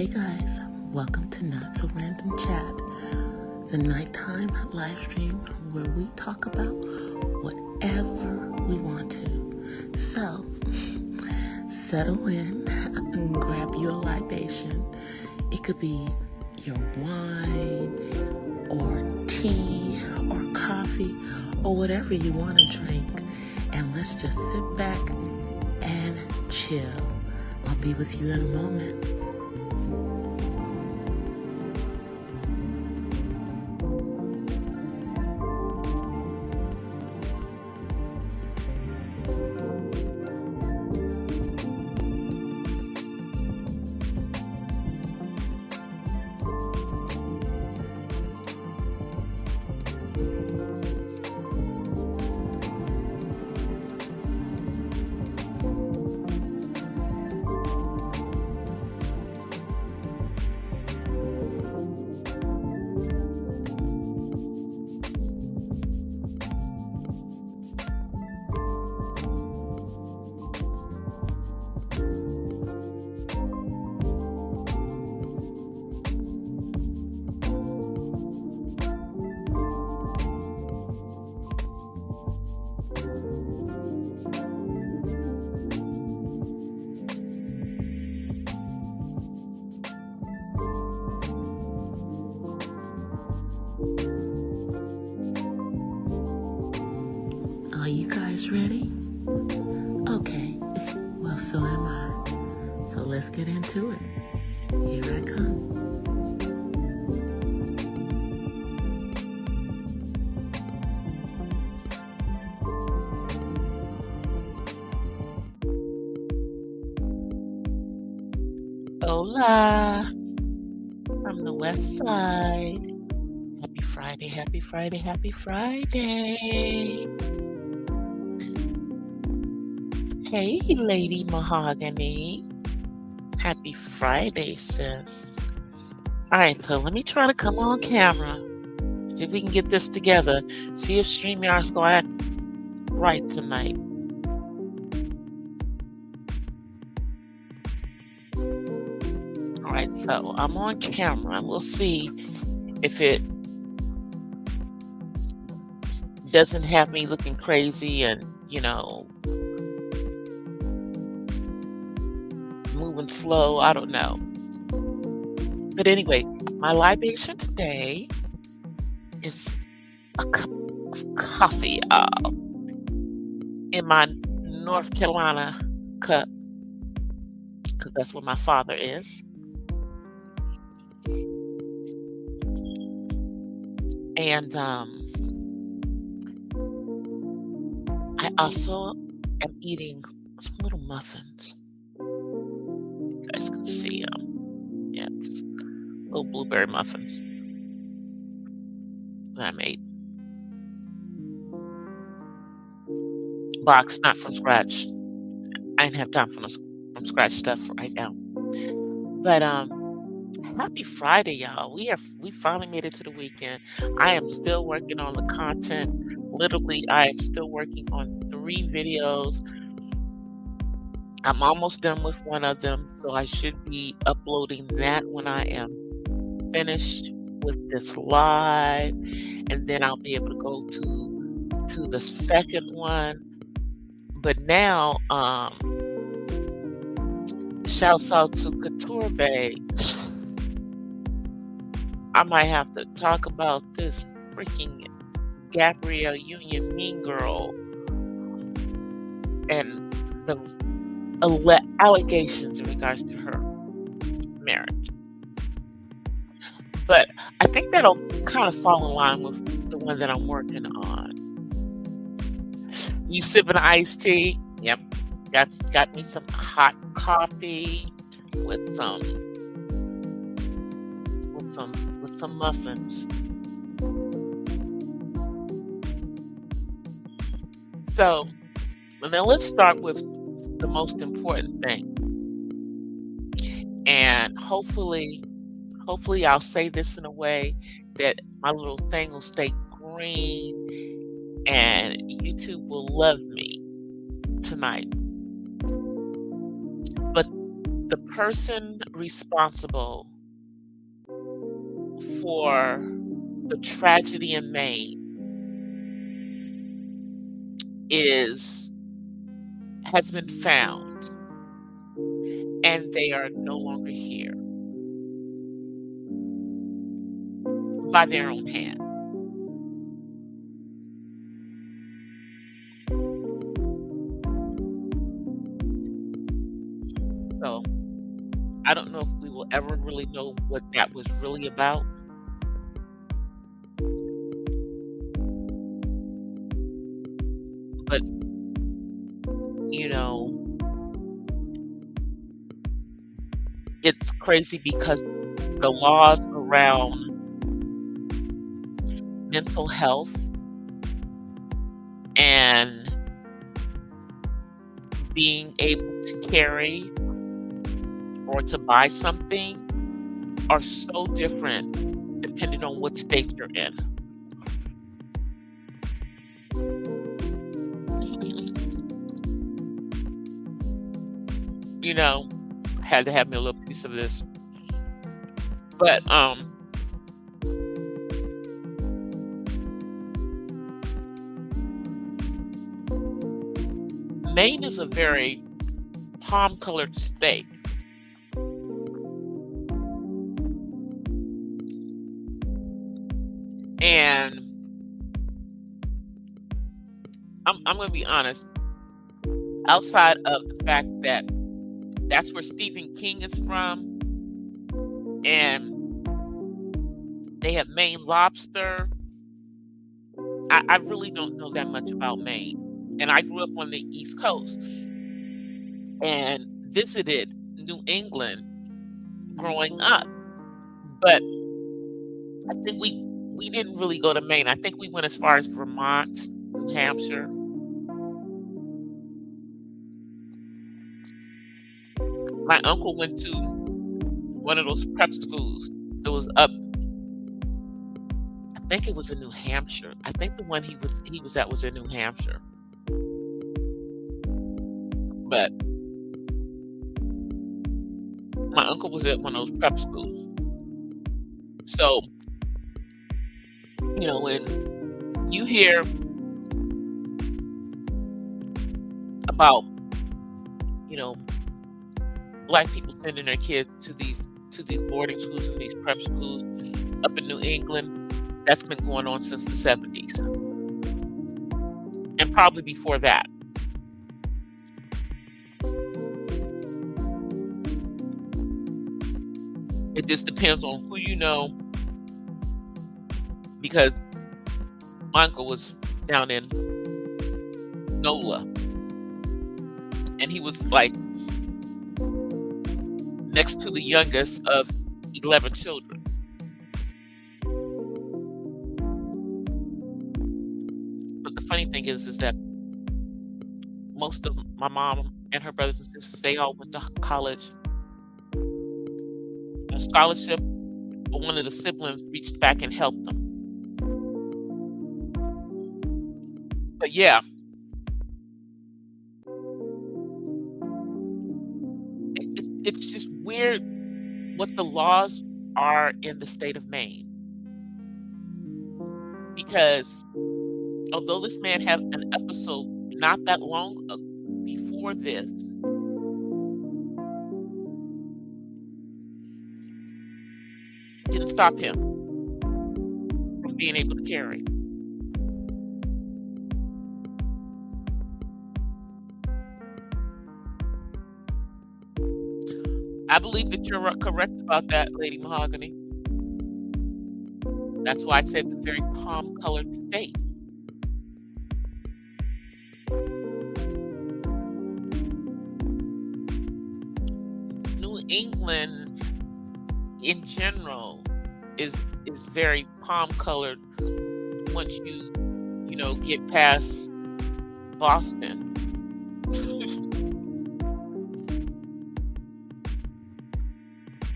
Hey guys, welcome to Not So Random Chat, the nighttime live stream where we talk about whatever we want to. So, settle in and grab you a libation. It could be your wine or tea or coffee or whatever you want to drink. And let's just sit back and chill. I'll be with you in a moment. Are you guys ready? Okay, well, so am I. So let's get into it. Here I come. Hola, from the west side. Happy Friday, happy Friday, happy Friday. Hey, Lady Mahogany. Happy Friday, sis. All right, so let me try to come on camera. See if we can get this together. See if StreamYard's going to act right tonight. All right, so I'm on camera. We'll see if it doesn't have me looking crazy and, moving slow. I don't know. But anyway, my libation today is a cup of coffee in my North Carolina cup, because that's where my father is. And I also am eating some little muffins. You guys can see them. Yeah, it's little blueberry muffins that I made. Box, not from scratch. I didn't have time for from scratch stuff right now. But happy Friday, y'all. We finally made it to the weekend. I am still working on the content. Literally, I am still working on 3 videos. I'm almost done with one of them, so I should be uploading that when I am finished with this live, and then I'll be able to go to the second one. But now, shouts out to Couture Bay. I might have to talk about this freaking Gabrielle Union mean girl and the allegations in regards to her marriage. But I think that'll kind of fall in line with the one that I'm working on. You sipping iced tea? Yep. Got me some hot coffee with some muffins. So, now let's start with the most important thing. And hopefully I'll say this in a way that my little thing will stay green and YouTube will love me tonight. But the person responsible for the tragedy in Maine is has been found, and they are no longer here by their own hand. So I don't know if we will ever really know what that was really about, but you know, it's crazy because the laws around mental health and being able to carry or to buy something are so different depending on what state you're in. You know, had to have me a little piece of this. But Maine is a very palm-colored state. And I'm going to be honest, outside of the fact that that's where Stephen King is from, and they have Maine lobster, I really don't know that much about Maine. And I grew up on the East Coast and visited New England growing up. But I think we didn't really go to Maine. I think we went as far as Vermont, New Hampshire. My uncle went to one of those prep schools that was up. I think it was in New Hampshire. I think the one he was at was in New Hampshire. But my uncle was at one of those prep schools. So, when you hear about, Black people sending their kids to these boarding schools and these prep schools up in New England, that's been going on since the 70s. And probably before that. It just depends on who you know, because my uncle was down in NOLA, and he was like next to the youngest of 11 children. But the funny thing is that most of my mom and her brothers and sisters, they all went to college on scholarship, but one of the siblings reached back and helped them. But yeah, it's just weird what the laws are in the state of Maine. Because although this man had an episode not that long before this, didn't stop him from being able to carry. I believe that you're correct about that, Lady Mahogany. That's why I said it's a very palm-colored state. New England, in general, is very palm-colored once you get past Boston.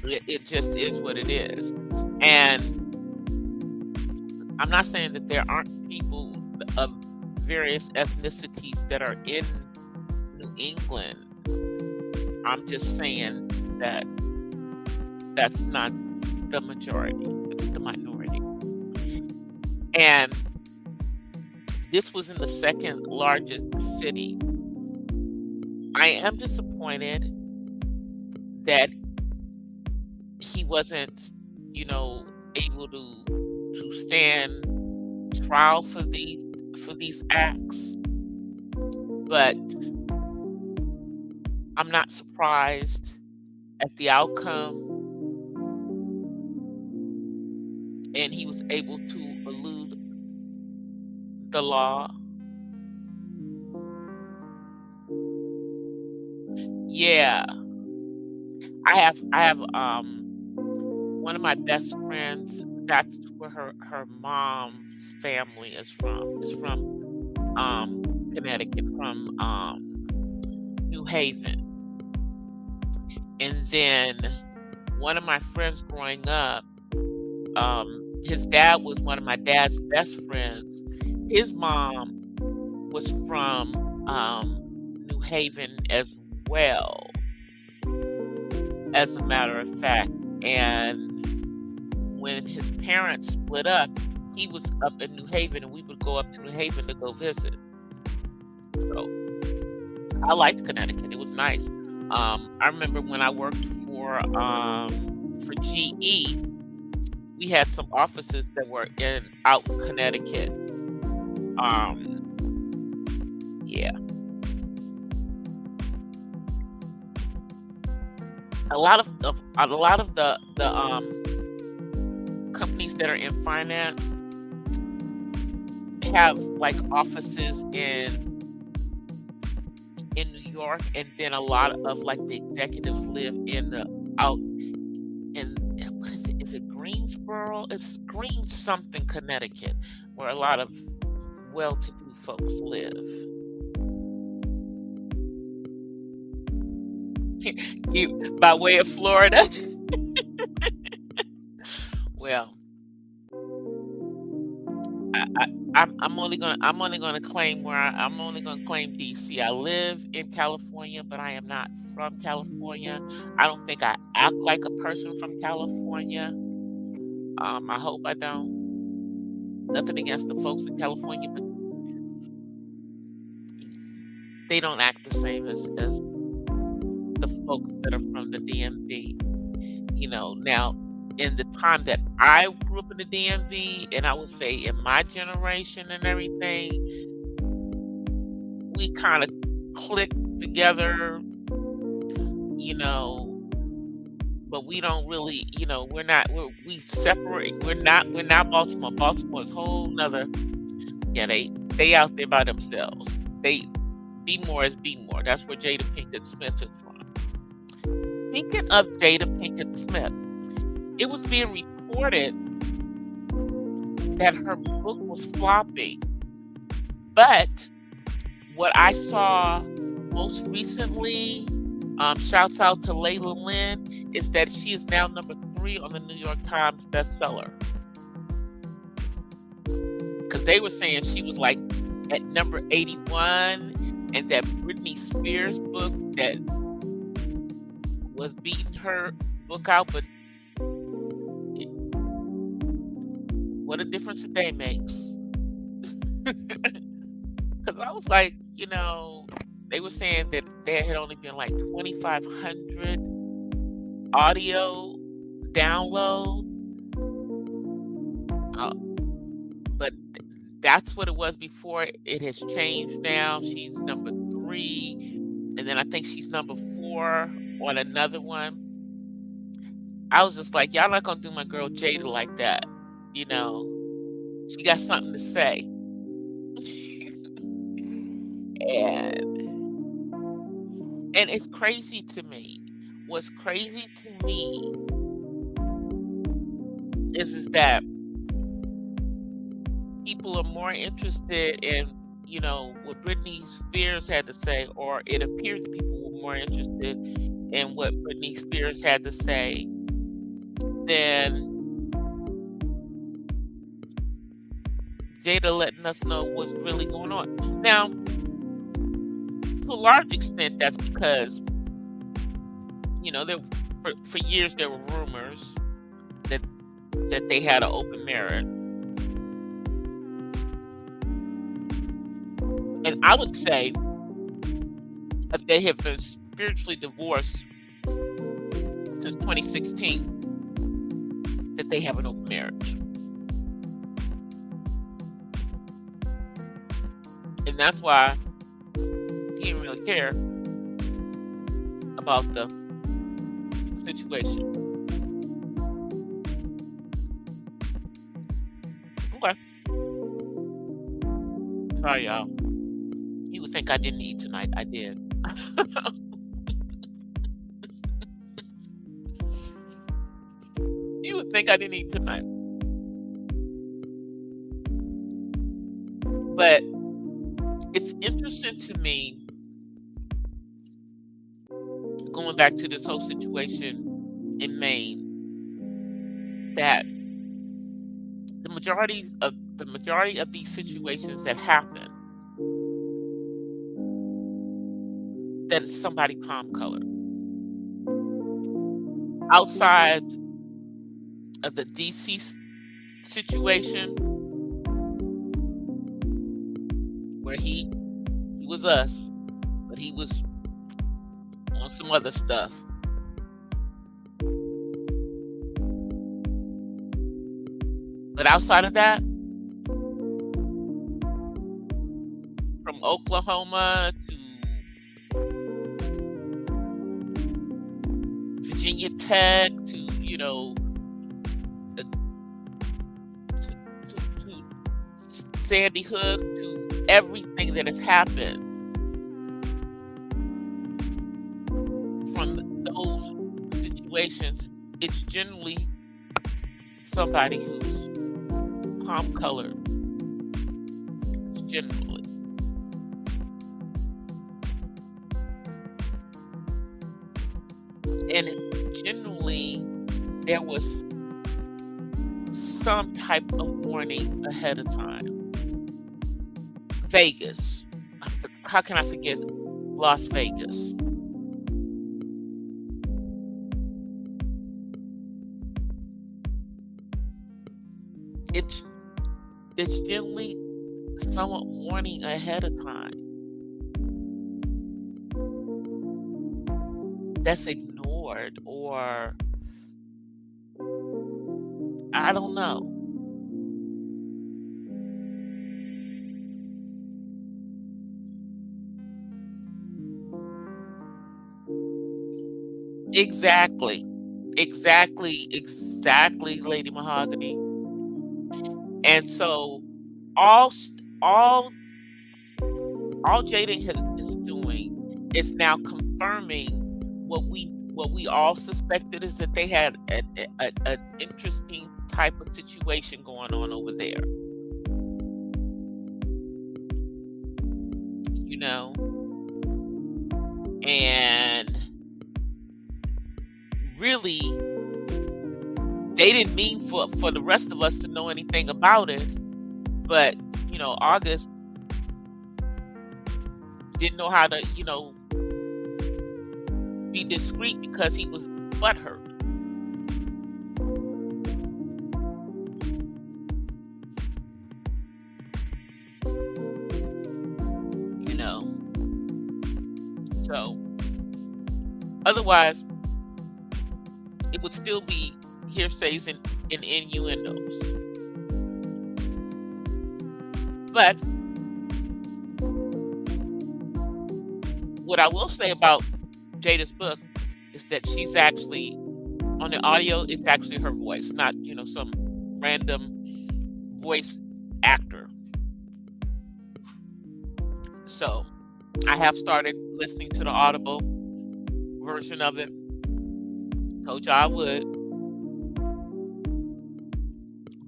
It just is what it is. And I'm not saying that there aren't people of various ethnicities that are in New England. I'm just saying that that's not the majority, it's the minority. And this was in the second largest city. I am disappointed that he wasn't, able to stand trial for these acts, but I'm not surprised at the outcome, and he was able to elude the law. Yeah, I have one of my best friends, that's where her mom's family is from. Is from Connecticut, from New Haven. And then one of my friends growing up, his dad was one of my dad's best friends. His mom was from New Haven as well, as a matter of fact. And when his parents split up, he was up in New Haven, and we would go up to New Haven to go visit. So I liked Connecticut. It was nice. I remember when I worked for GE, we had some offices that were out in Connecticut. Yeah, a lot of the companies that are in finance have like offices in New York, and then a lot of like the executives live in the out in what is it? Is it Greensboro? It's Green something, Connecticut, where a lot of well-to-do folks live. By way of Florida. Well, I'm only gonna claim I'm only gonna claim DC. I live in California, but I am not from California. I don't think I act like a person from California. I hope I don't. Nothing against the folks in California, but they don't act the same as the folks that are from the DMV. Now in the time that I grew up in the DMV, and I would say in my generation and everything, we kind of clicked together, you know, but we don't really, we separate. We're not Baltimore. Baltimore is a whole nother. Yeah, they out there by themselves. They Be More is Be More. That's where Jada Pinkett Smith is from. Speaking of Jada Pinkett Smith, it was being reported that her book was flopping, but what I saw most recently, shouts out to Layla Lynn, is that she is now number 3 on the New York Times bestseller. Because they were saying she was like at number 81, and that Britney Spears book that was beating her book out, but what a difference a day makes. Because I was like, they were saying that there had only been like 2,500 audio downloads, but that's what it was before. It has changed now. She's number 3, and then I think she's number 4 on another one. I was just like, y'all not gonna do my girl Jada like that. She got something to say. And it's crazy to me. What's crazy to me is that people are more interested in, what Britney Spears had to say, or it appears that people were more interested in what Britney Spears had to say than Jada letting us know what's really going on. Now, to a large extent, that's because, for years there were rumors that they had an open marriage, and I would say that they have been spiritually divorced since 2016. That they have an open marriage, and that's why he didn't really care about the situation. Okay, sorry y'all. You would think I didn't eat tonight. I did. You would think I didn't eat tonight. But it's interesting to me, going back to this whole situation in Maine, that the majority of these situations that happen, that it's somebody palm colored. Outside of the DC situation, where he was us, but he was on some other stuff. But outside of that, from Oklahoma to Virginia Tech to, to Sandy Hook, to everything that has happened from those situations, it's generally somebody who's palm colored, generally. And generally, there was some type of warning ahead of time. Vegas. How can I forget Las Vegas? It's generally somewhat warning ahead of time. That's ignored, or I don't know. Exactly, Lady Mahogany. And so all all Jaden is doing is now confirming what we all suspected, is that they had an interesting type of situation going on over there. And really, they didn't mean for the rest of us to know anything about it. But, August didn't know how to, be discreet because he was butthurt. So, otherwise, it would still be hearsays and innuendos. But what I will say about Jada's book is that she's actually, on the audio, it's actually her voice, not, some random voice actor. So I have started listening to the Audible version of it. Told you I would.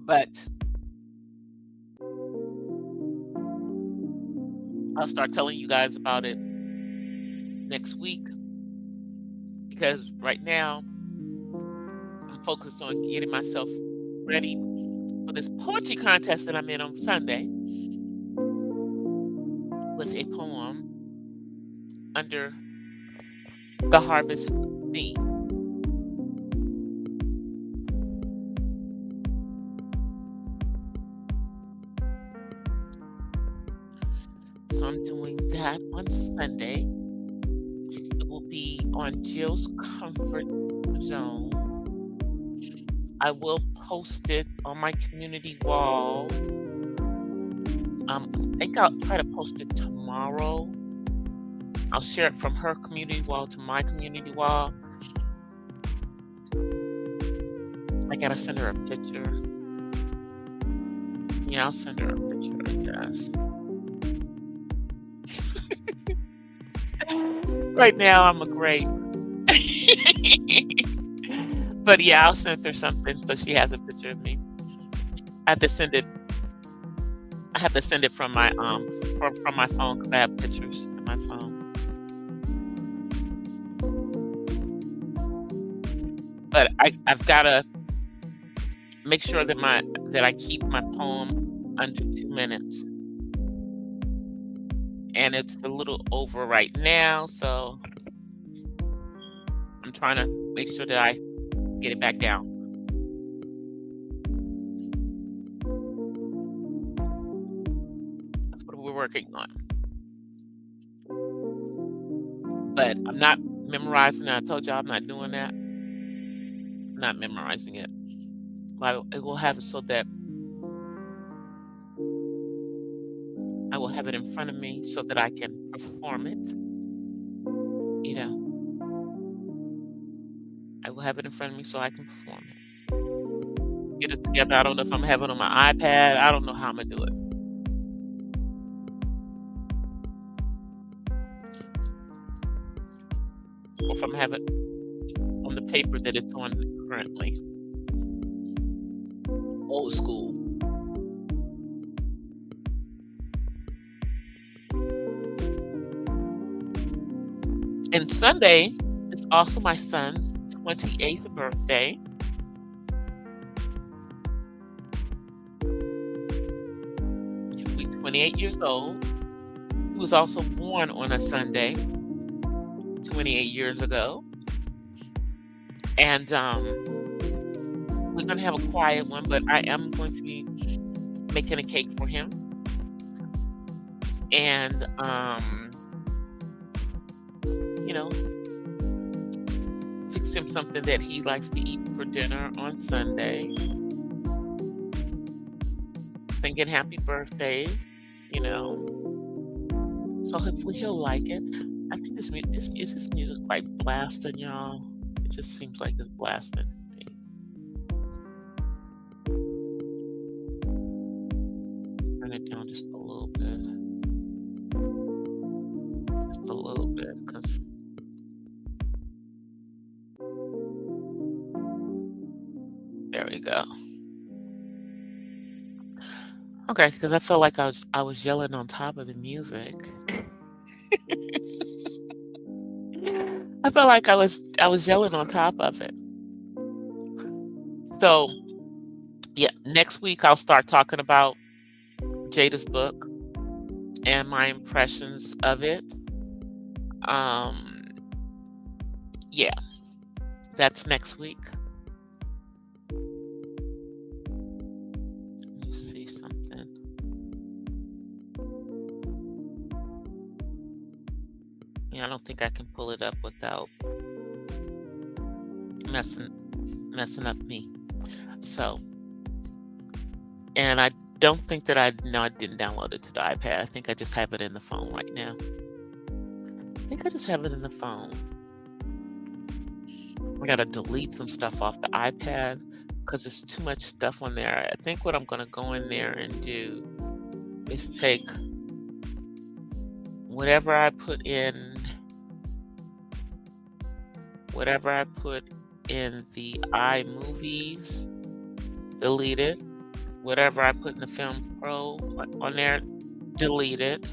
But I'll start telling you guys about it next week, because right now I'm focused on getting myself ready for this poetry contest that I'm in on Sunday, with a poem under the harvest theme. on Sunday. It will be on Jill's Comfort Zone. I will post it on my community wall. I think I'll try to post it tomorrow. I'll share it from her community wall to my community wall. I gotta send her a picture. Yeah, I'll send her a picture, I guess. Right now, I'm a great. But yeah, I'll send her something so she has a picture of me. I have to send it. I have to send it from my from my phone because I have pictures in my phone. But I've gotta make sure that I keep my poem under 2 minutes, and it's a little over right now, so I'm trying to make sure that I get it back down. That's what we're working on. But I'm not memorizing it. I told you I'm not doing that. I'm not memorizing it. I will have it so that I will have it in front of me so that I can perform it. You know, I will have it in front of me so I can perform it. Get it together. I don't know if I'm gonna have it on my iPad. I don't know how I'm gonna do it. Or if I'm gonna have it on the paper that it's on currently. Old school. And Sunday is also my son's 28th birthday. He'll be 28 years old. He was also born on a Sunday 28 years ago. And we're going to have a quiet one, but I am going to be making a cake for him. And, you know, fix him something that he likes to eat for dinner on Sunday. Singing happy birthday, you know. So hopefully he'll like it. I think this music like blasting, y'all. It just seems like it's blasting to me. Turn it down just a little bit. Just a little bit, because there we go. Okay, because I felt like I was yelling on top of the music. I felt like I was yelling on top of it. So yeah, next week I'll start talking about Jada's book and my impressions of it. Um, yeah, that's next week. Let me see something. Yeah, I don't think I can pull it up without messing up me. So, and I don't think that I didn't download it to the iPad. I think I just have it in the phone right now. I think I just have it in the phone. I gotta delete some stuff off the iPad because there's too much stuff on there. I think what I'm gonna go in there and do is take whatever I put in the iMovies, delete it. Whatever I put in the Film Pro on there, delete it.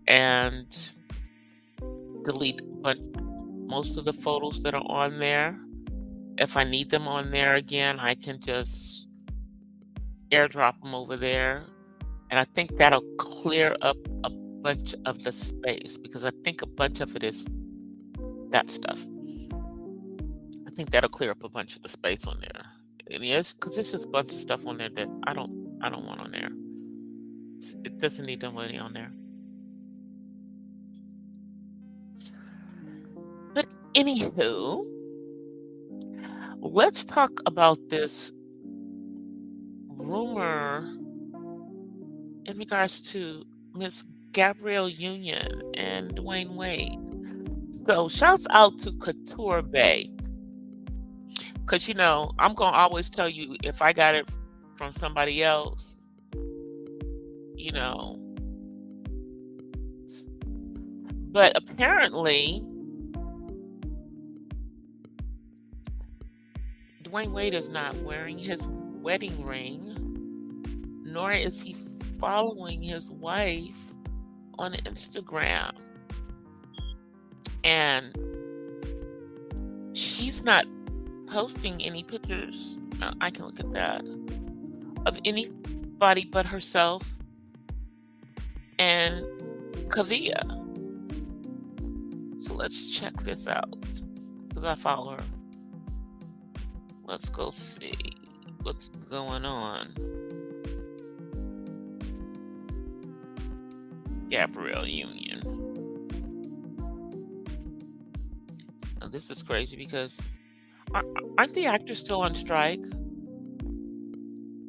And delete most of the photos that are on there. If I need them on there again, I can just airdrop them over there. And I think that'll clear up a bunch of the space because I think a bunch of it is that stuff. I think that'll clear up a bunch of the space on there. And yes, because there's just a bunch of stuff on there that I don't want on there. It doesn't need nobody on there. Anywho, let's talk about this rumor in regards to Miss Gabrielle Union and Dwayne Wade. So shouts out to Couture Bay. Because, I'm going to always tell you if I got it from somebody else, you know. But apparently, Dwayne Wade is not wearing his wedding ring, nor is he following his wife on Instagram. And she's not posting any pictures, I can look at that, of anybody but herself and Kavia. So let's check this out, because I follow her. Let's go see what's going on. Gabrielle Union. Now, this is crazy because aren't the actors still on strike?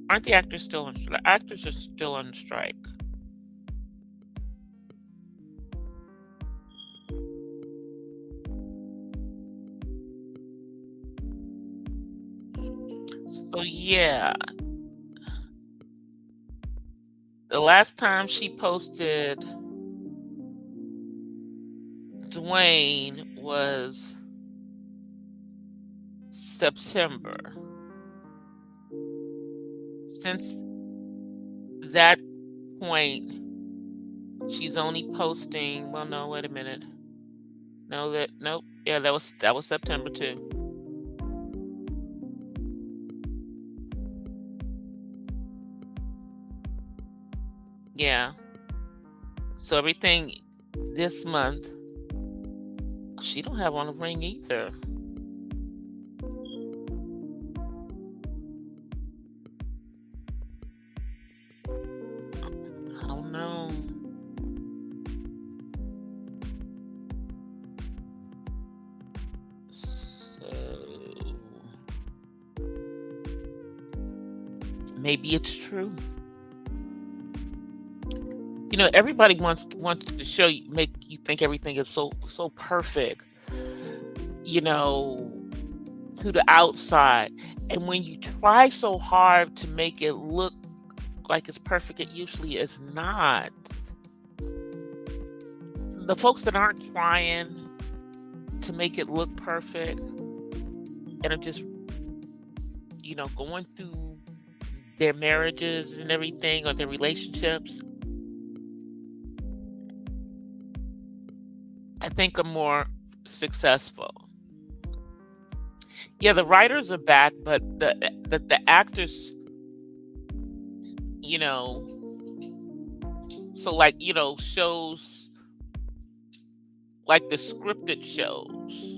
Aren't the actors still on strike? Actors are still on strike. So yeah, the last time she posted Dwayne was September. Since that point, she's only posting. Well, no, wait a minute. Nope. Yeah, that was September too. Yeah. So everything this month, she don't have on a ring either. I don't know. So maybe it's true. Everybody wants to show you, make you think everything is so perfect, to the outside. And when you try so hard to make it look like it's perfect, it usually is not. The folks that aren't trying to make it look perfect and are just, going through their marriages and everything, or their relationships, I think are more successful. Yeah, the writers are back, but the actors, so like, shows like the scripted shows.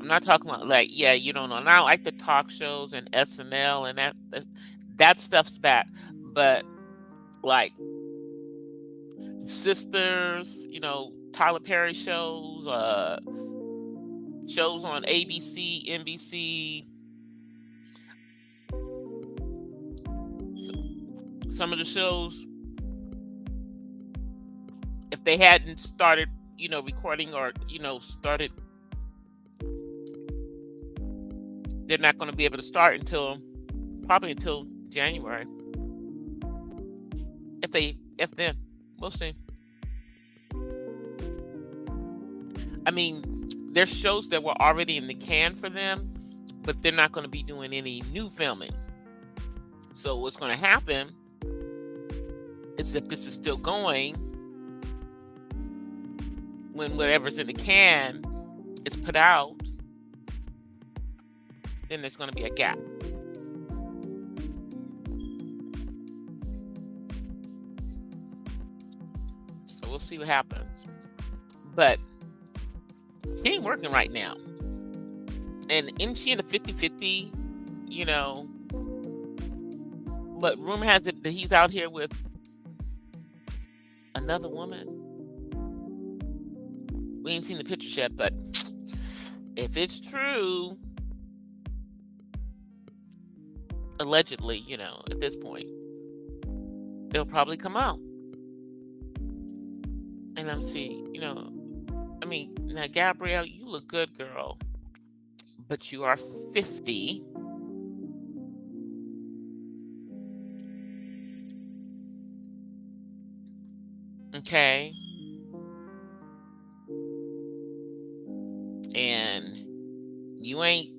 I'm not talking about like, yeah, you don't know. Not like the talk shows and SNL and that stuff's back. But like Sisters, Tyler Perry shows, shows on ABC, NBC. Some of the shows, if they hadn't started, recording or, started, they're not going to be able to start probably until January. If then, we'll see. I mean, there's shows that were already in the can for them, but they're not going to be doing any new filming. So what's going to happen is, if this is still going, when whatever's in the can is put out, then there's going to be a gap. So we'll see what happens. But she ain't working right now. And isn't she in a 50-50, But rumor has it that he's out here with another woman. We ain't seen the pictures yet, but if it's true, allegedly, at this point, they'll probably come out. And I'm seeing, I mean, now, Gabrielle, you look good, girl, but you are 50. Okay. And you ain't,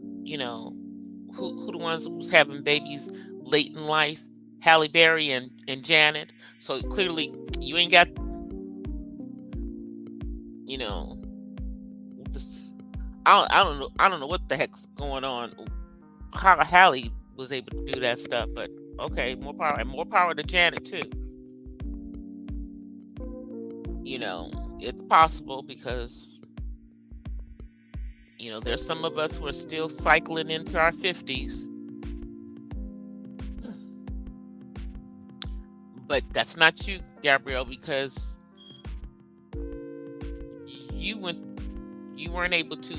who the ones who's having babies late in life? Halle Berry and Janet. So clearly you ain't got, this, I don't know what the heck's going on. How Halle was able to do that stuff, but okay, more power, and more power to Janet too. It's possible because there's some of us who are still cycling into our 50s. But that's not you, Gabrielle, because you weren't able to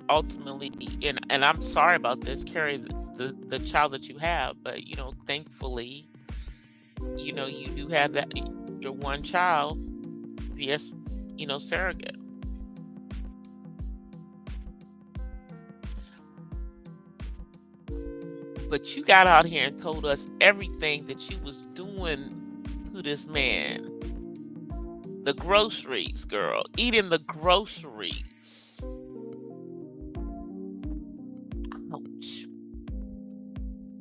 ultimately, and I'm sorry about this, carry the child that you have, but thankfully, you do have that, your one child via surrogate. But you got out here and told us everything that you was doing to this man. The groceries, girl. Eating the groceries. Ouch.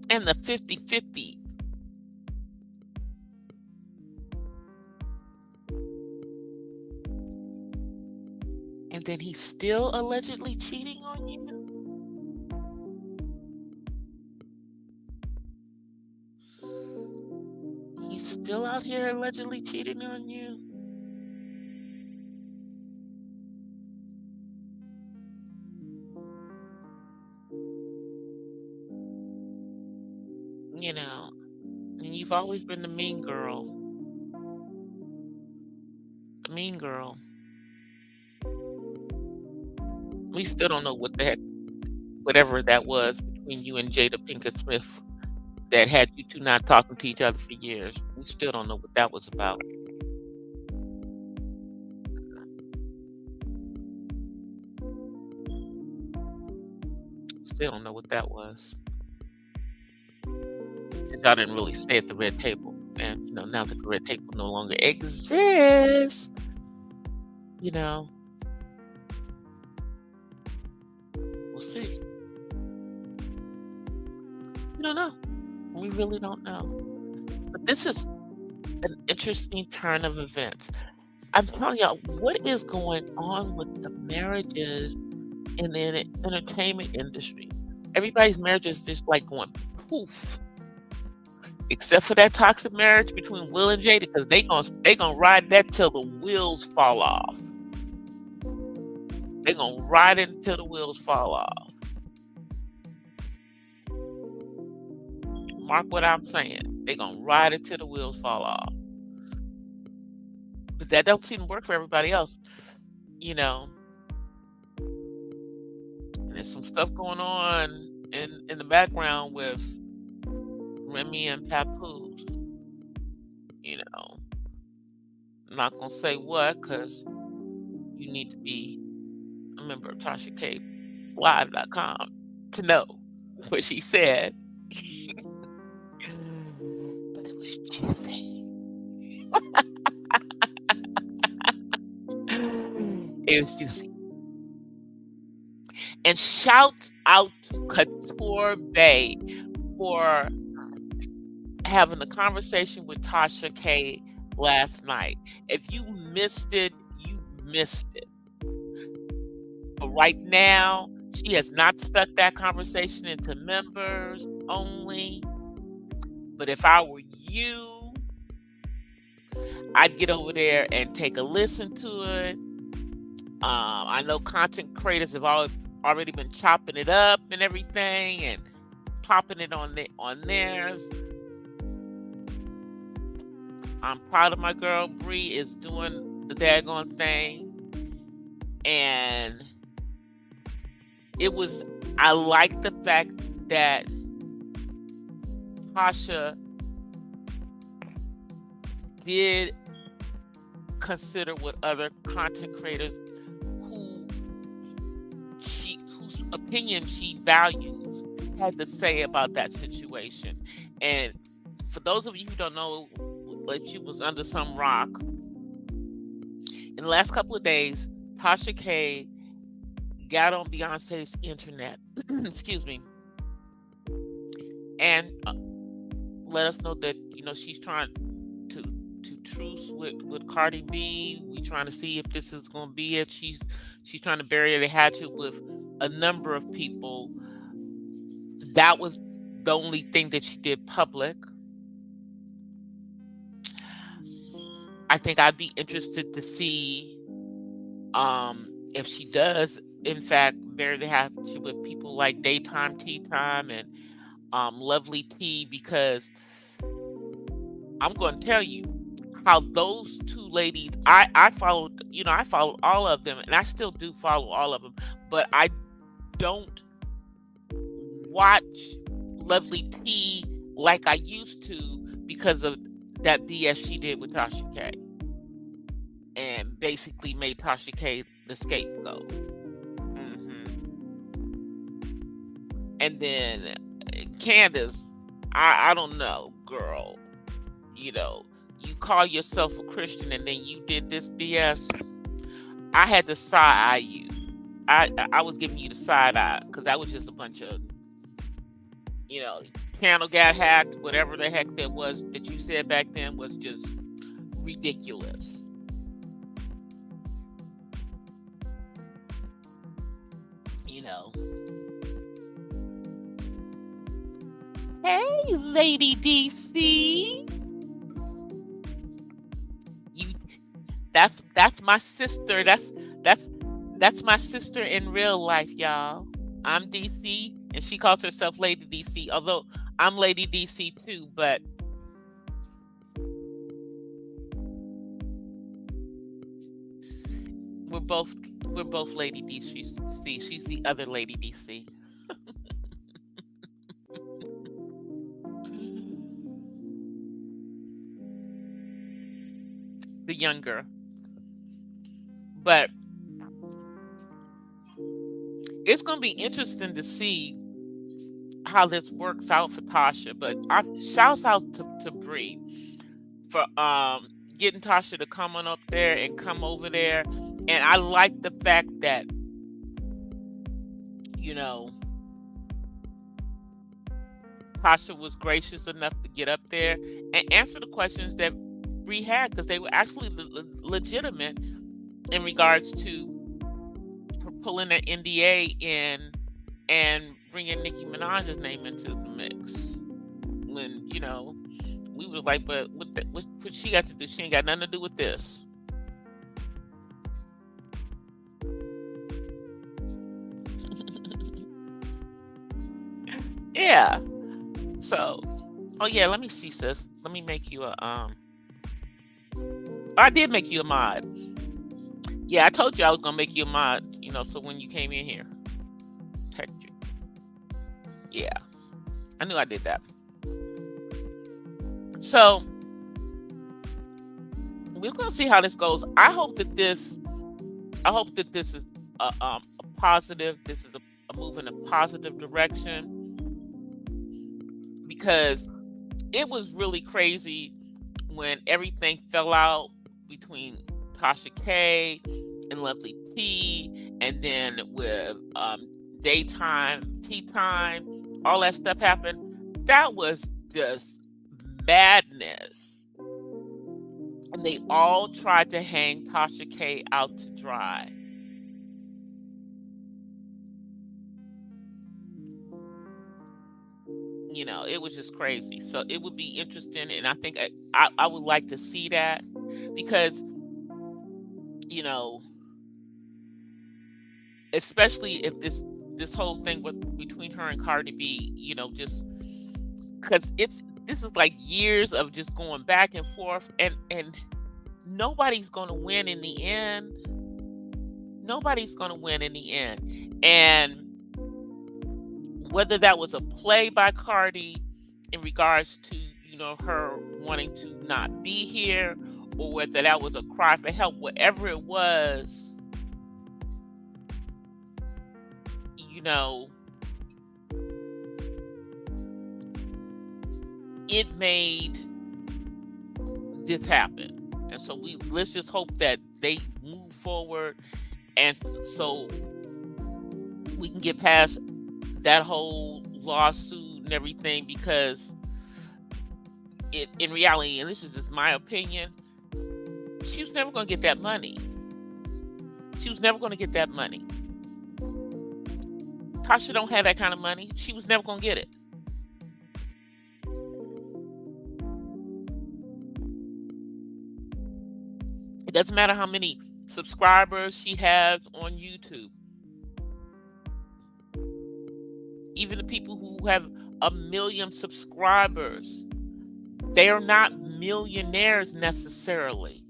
And the 50-50. And then he's still allegedly cheating on you? He's still out here allegedly cheating on you? And you've always been the mean girl. The mean girl. We still don't know what the heck, whatever that was between you and Jada Pinkett Smith that had you two not talking to each other for years. We still don't know what that was about. Still don't know what that was. And y'all didn't really stay at the red table. And, now that the red table no longer exists, we'll see. We don't know. We really don't know. But this is an interesting turn of events. I'm telling y'all, what is going on with the marriages in the entertainment industry? Everybody's marriage is just like going poof. Except for that toxic marriage between Will and Jada, because they gonna ride that till the wheels fall off. They gonna ride it until the wheels fall off. Mark what I'm saying. They gonna ride it till the wheels fall off. But that don't seem to work for everybody else. And there's some stuff going on in the background with Remy and Papoose. I'm not gonna say what, because you need to be a member of TashaKLive.com to know what she said. But it was juicy. It was juicy. And shout out to Couture Bay for having a conversation with Tasha K last night. If you missed it, you missed it. But right now, she has not stuck that conversation into members only. But if I were you, I'd get over there and take a listen to it. I know content creators have already been chopping it up and everything and popping it on theirs. I'm proud of my girl. Bree is doing the daggone thing. And it was I like the fact that Tasha did consider what other content creators who whose opinion she values had to say about that situation. And for those of you who don't know, like she was under some rock, in the last couple of days, Tasha K got on Beyonce's internet, excuse me, and let us know that she's trying to truce with Cardi B. We trying to see if this is going to be it. She's trying to bury the hatchet with a number of people. That was the only thing that she did public. I think I'd be interested to see if she does, in fact, bury the hatchet with people like Daytime Tea Time and Lovely Tea, because I'm going to tell you how those two ladies, I followed, I followed all of them, and I still do follow all of them, but I don't watch Lovely Tea like I used to because of that BS she did with Tasha K, and basically made Tasha K the scapegoat. And then Candace, I don't know, girl. You call yourself a Christian and then you did this BS. I had to side eye you. I was giving you the side eye because that was just a bunch of, channel got hacked. Whatever the heck that was that you said back then was just ridiculous. Hey, Lady DC. That's my sister. That's my sister in real life, y'all. I'm DC and she calls herself Lady DC, although I'm Lady DC too, but we're both Lady DC. She's the other Lady DC. The younger. But it's going to be interesting to see how this works out for Tasha. But shouts out to Bree for getting Tasha to come on up there and come over there. And I like the fact that, Tasha was gracious enough to get up there and answer the questions that Bree had, because they were actually legitimate in regards to her pulling that NDA in and bringing Nicki Minaj's name into the mix. When, we were like, but what she got to do? She ain't got nothing to do with this. Yeah. So, oh yeah, let me see, sis. Let me make you I did make you a mod. Yeah, I told you I was gonna make you a mod, so when you came in here. Text you. Yeah. I knew I did that. So we're gonna see how this goes. I hope that this is a positive. This is a move in a positive direction, because it was really crazy when everything fell out between Tasha K and Lovely T, and then with Daytime Tea Time, all that stuff happened. That was just madness. And they all tried to hang Tasha K out to dry. It was just crazy. So it would be interesting, and I think I would like to see that, because, especially if this whole thing between her and Cardi B, just because this is like years of just going back and forth, and nobody's gonna win in the end. Nobody's gonna win in the end, and whether that was a play by Cardi in regards to, her wanting to not be here, or whether that was a cry for help, whatever it was, you know, it made this happen. And so let's just hope that they move forward, and so we can get past that whole lawsuit and everything, because in reality, and this is just my opinion, she was never going to get that money. She was never going to get that money. Tasha don't have that kind of money. She was never going to get it. It doesn't matter how many subscribers she has on YouTube. Even the people who have 1 million subscribers, they are not millionaires necessarily.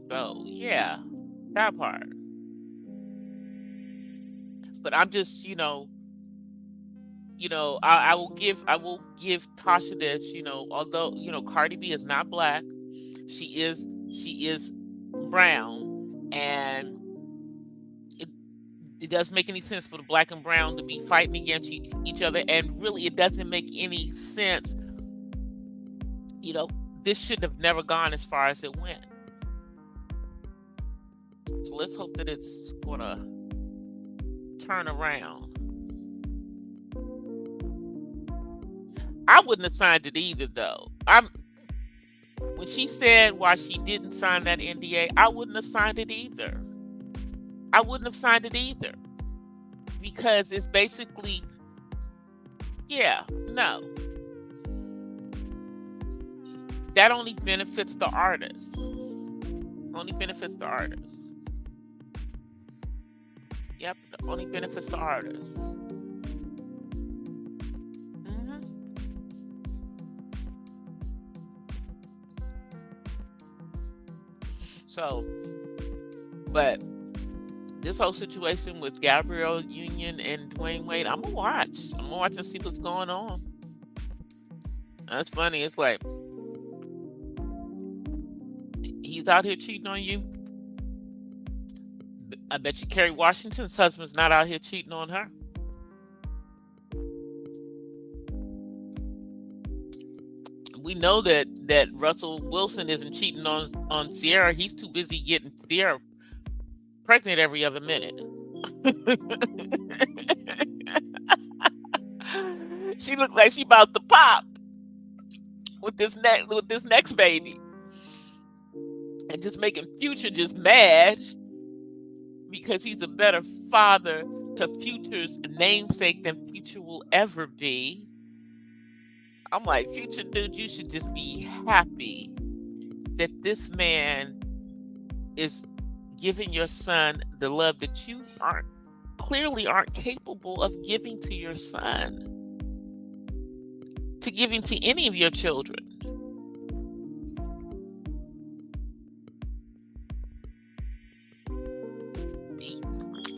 So yeah, that part. But I'm just, I will give Tasha this, although, Cardi B is not black, she is brown, and it doesn't make any sense for the black and brown to be fighting against each other, and really it doesn't make any sense. This should have never gone as far as it went. So let's hope that it's gonna turn around. I wouldn't have signed it either, though. When she said why she didn't sign that NDA, I wouldn't have signed it either. I wouldn't have signed it either, because it's basically, no. That only benefits the artists. Only benefits the artists. Yep, it only benefits the artists. So, but this whole situation with Gabrielle Union and Dwayne Wade, I'm gonna watch. I'm gonna watch and see what's going on. That's funny. It's like, he's out here cheating on you. I bet you Kerry Washington's husband's not out here cheating on her. We know that Russell Wilson isn't cheating on Sierra. He's too busy getting Sierra pregnant every other minute. She looks like she about to pop with this next baby, and just making Future just mad because he's a better father to Future's namesake than Future will ever be. I'm like, Future dude, you should just be happy that this man is giving your son the love that you clearly aren't capable of giving to your son, to giving to any of your children.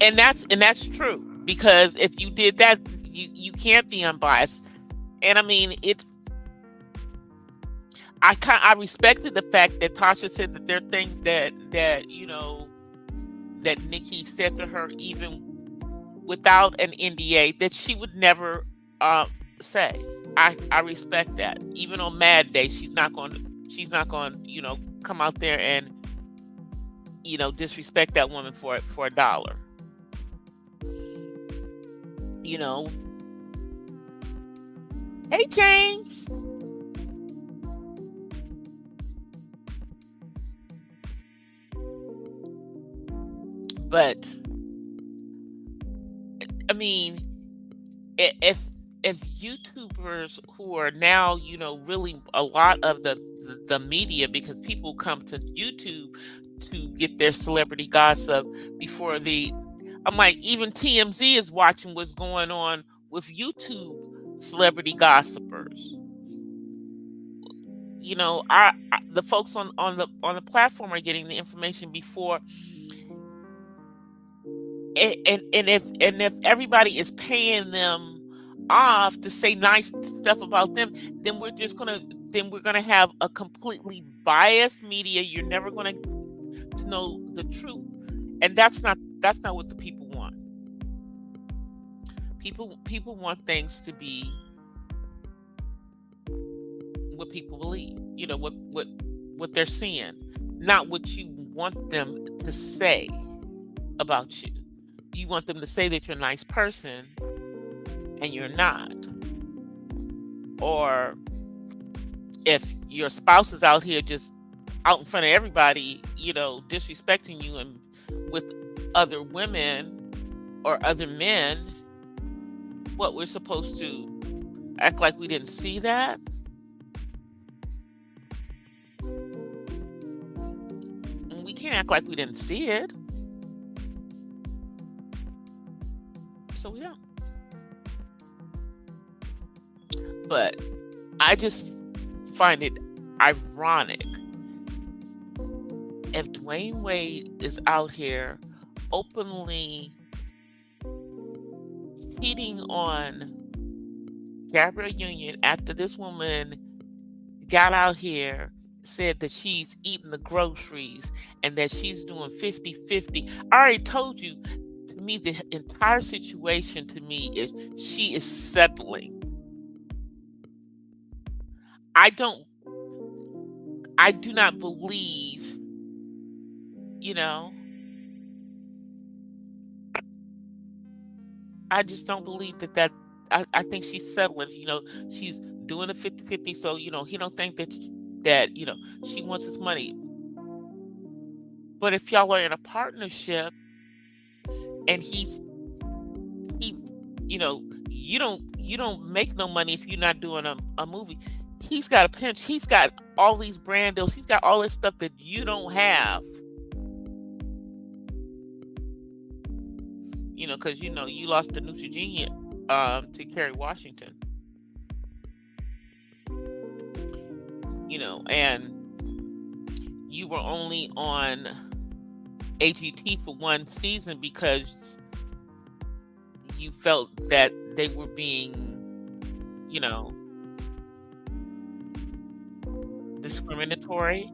And that's true, because if you did that, you can't be unbiased. And I mean, I respected the fact that Tasha said that there are things that Nikki said to her, even without an NDA, that she would never say. I respect that. Even on Mad Day, she's not going to come out there and disrespect that woman for $1. Hey, James. But I mean, if YouTubers who are now, really a lot of the media, because people come to YouTube to get their celebrity gossip before I'm like, even TMZ is watching what's going on with YouTube celebrity gossipers. The folks on the platform are getting the information before And if everybody is paying them off to say nice stuff about them, then we're gonna have a completely biased media. You're never gonna to know the truth, and that's not what the people want. People want things to be what people believe. What they're seeing, not what you want them to say about you. You want them to say that you're a nice person and you're not. Or if your spouse is out here just out in front of everybody, disrespecting you and with other women or other men, what we're supposed to act like we didn't see that? And we can't act like we didn't see it. So we don't. But I just find it ironic if Dwayne Wade is out here openly cheating on Gabrielle Union after this woman got out here, said that she's eating the groceries and that she's doing 50-50. I already told you, to me, the entire situation to me is she is settling. I do not believe, you know, I just don't believe I think she's settling, she's doing a 50-50. So, he don't think that she wants his money. But if y'all are in a partnership and he you don't make no money if you're not doing a movie. He's got a pinch. He's got all these brand deals. He's got all this stuff that you don't have. Because you lost the Neutrogena to Kerry Washington. And you were only on AGT for one season because you felt that they were being, discriminatory,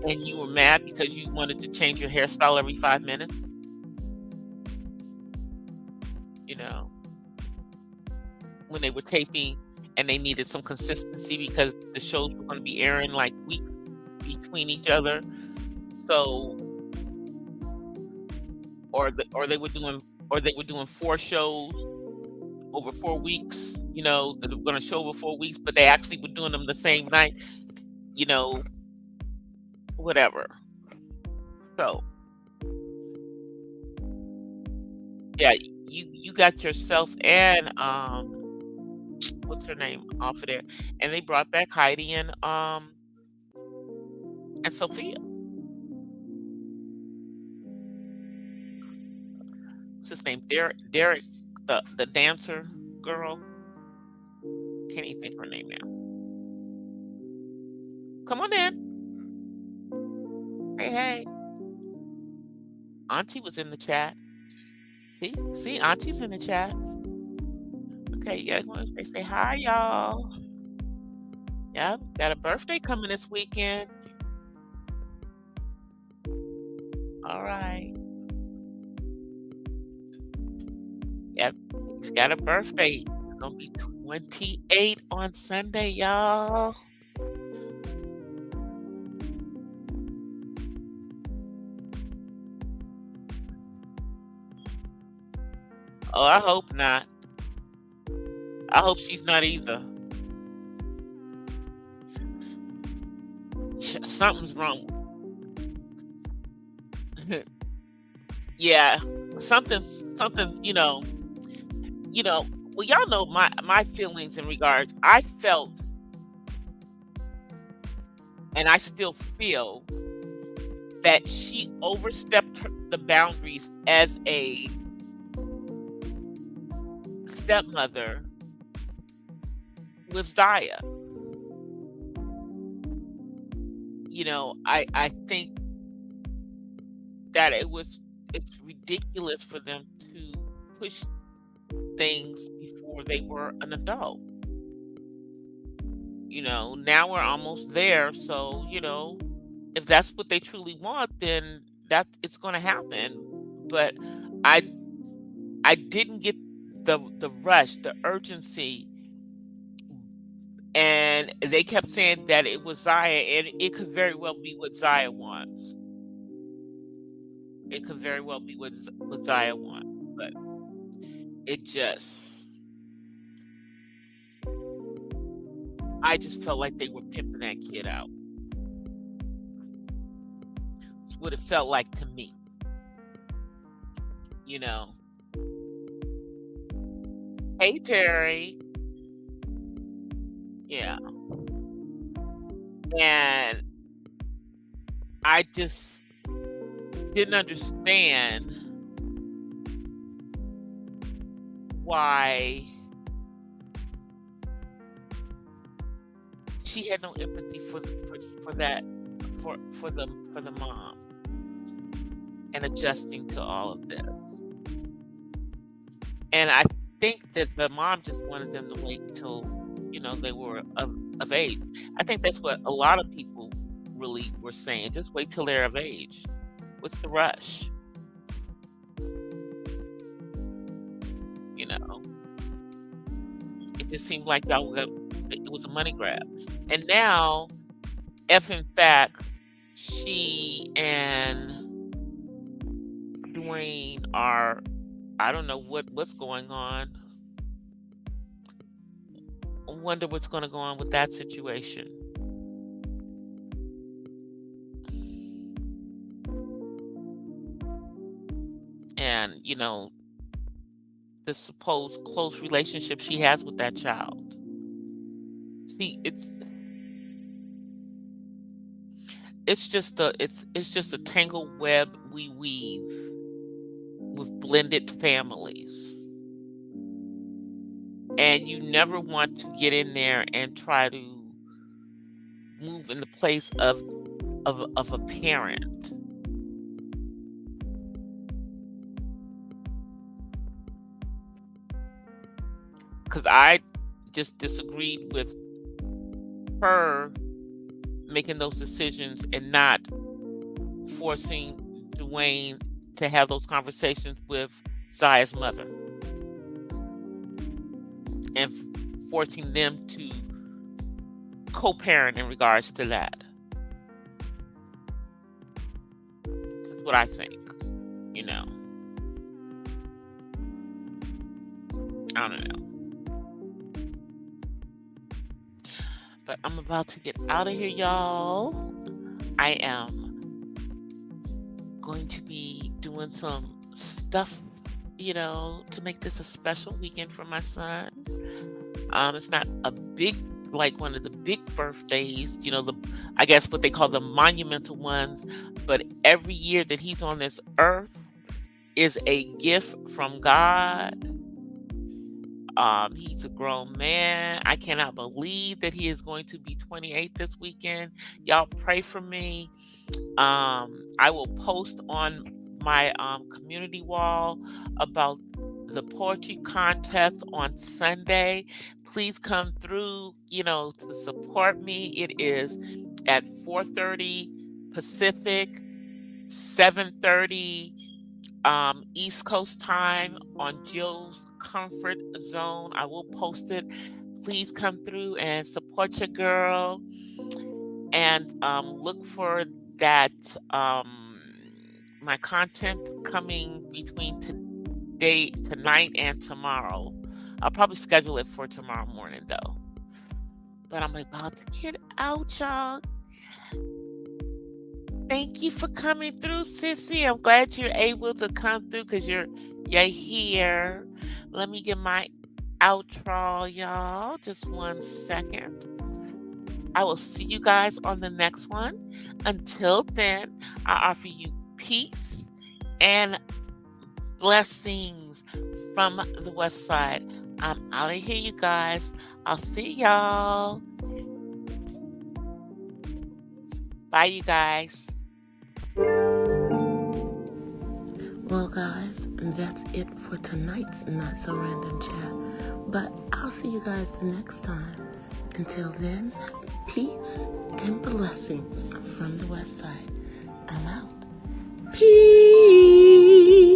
and you were mad because you wanted to change your hairstyle every 5 minutes. You know, when they were taping and they needed some consistency because the shows were going to be airing like weeks between each other. So, or they were doing 4 shows over 4 weeks. They were going to show over 4 weeks, but they actually were doing them the same night. Whatever. So, yeah, you got yourself and what's her name off of there, and they brought back Heidi and Sophia. What's his name? Derek, the dancer girl. Can't even think of her name now. Come on in. Hey. Auntie was in the chat. See, Auntie's in the chat. Okay, you guys want to say hi, y'all. Yep, got a birthday coming this weekend. All right. Yep, he's got a birthday. It's gonna be 28 on Sunday, y'all. Oh, I hope not. I hope she's not either. Something's wrong. Yeah, something. Well, y'all know my feelings in regards. I felt, and I still feel, that she overstepped the boundaries as a stepmother with Zaya. I think that it's ridiculous for them to push things before they were an adult. Now we're almost there, so, if that's what they truly want, then that it's going to happen. But I I didn't get the rush, the urgency, and they kept saying that it was Zaya, and it could very well be what Zaya wants. It could very well be what Zaya wants, but it just I just felt like they were pimping that kid out. It's what it felt like to me, you know. Hey Terry, yeah, and I just didn't understand why she had no empathy for that for the mom and adjusting to all of this. And I think that the mom just wanted them to wait till, they were of age. I think that's what a lot of people really were saying. Just wait till they're of age. What's the rush? You know, it just seemed like it was a money grab. And now, if in fact she and Dwayne are, I don't know what's going on. I wonder what's going to go on with that situation. And, the supposed close relationship she has with that child. See, it's just a tangled web we weave with blended families. And you never want to get in there and try to move in the place of a parent. Because I just disagreed with her making those decisions and not forcing Dwayne to have those conversations with Zaya's mother and forcing them to co-parent in regards to that. That's what I think. I don't know. But I'm about to get out of here, y'all. I am going to be doing some stuff, to make this a special weekend for my son. It's not a big, like one of the big birthdays, I guess what they call the monumental ones. But every year that he's on this earth is a gift from God. He's a grown man. I cannot believe that he is going to be 28 this weekend. Y'all pray for me. I will post on my community wall about the poetry contest on Sunday. Please come through, to support me. It is at 4:30 Pacific, 7:30 East Coast time on Jill's Comfort Zone. I will post it. Please come through and support your girl, and look for that my content coming between tonight and tomorrow. I'll probably schedule it for tomorrow morning though. But I'm about to get out, y'all. Thank you for coming through, sissy. I'm glad you're able to come through because you're here. Let me get my outro, y'all. Just 1 second. I will see you guys on the next one. Until then, I offer you peace and blessings from the West Side. I'm out of here, you guys. I'll see y'all. Bye, you guys. And that's it for tonight's Not So Random Chat. But I'll see you guys the next time. Until then, peace and blessings from the West Side. I'm out. Peace.